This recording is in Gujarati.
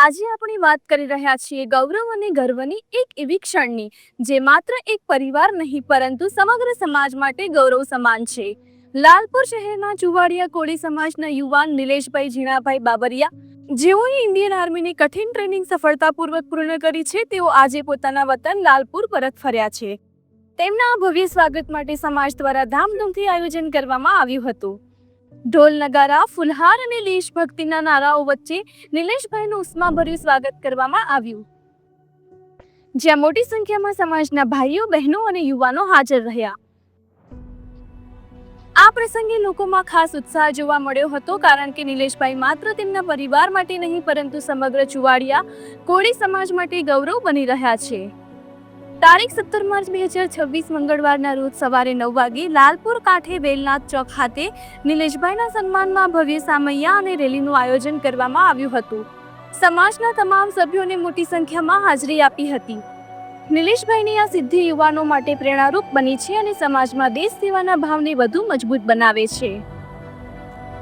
આજે આપણે વાત કરી રહ્યા છીએ ગૌરવ અને ગર્વની એક એવી ક્ષણની જે માત્ર એક પરિવાર નહીં પરંતુ સમગ્ર સમાજ માટે ગૌરવ સમાન છે। લાલપુર શહેરના ચુવાડિયા કોળી સમાજના યુવાન નિલેશભાઈ ઝીણાભાઈ બાબરિયા જેઓએ ઇન્ડિયન આર્મીની કઠિન ટ્રેનિંગ સફળતાપૂર્વક પૂર્ણ કરી છે, તેઓ આજે પોતાના વતન લાલપુર પરત ફર્યા છે। તેમના ભવ્ય સ્વાગત માટે સમાજ દ્વારા ધામધૂમથી આયોજન કરવામાં આવ્યું હતું। ઢોલ નગારા, ફુલહાર અને દેશભક્તિના નારાઓ વચ્ચે નિલેશભાઈનું ઉષ્માભર્યું સ્વાગત કરવામાં આવ્યું, જ્યાં મોટી સંખ્યામાં સમાજના ભાઈઓ, બહેનો અને યુવાનો હાજર રહ્યા। આ પ્રસંગે લોકોમાં ખાસ ઉત્સાહ જોવા મળ્યો હતો, કારણ કે નિલેશભાઈ માત્ર તેમના પરિવાર માટે નહીં પરંતુ સમગ્ર ચુવાડિયા કોળી સમાજ માટે ગૌરવ બની રહ્યા છે। તારીખ 17 માર્ચ 2026 મંગળવારના રોજ સવારે 9 વાગે લાલપુર કાંઠે વેલનાથ ચોક ખાતે નિલેશભાઈના સન્માનમાં ભવ્ય સામૈયા અને રેલીનું આયોજન કરવામાં આવ્યું હતું। સમાજના તમામ સભ્યોને મોટી સંખ્યામાં હાજરી આપી હતી। નિલેશભાઈની આ સિદ્ધિ યુવાનો માટે પ્રેરણારૂપ બની છે અને સમાજમાં દેશ સેવાના ભાવને વધુ મજબૂત બનાવે છે।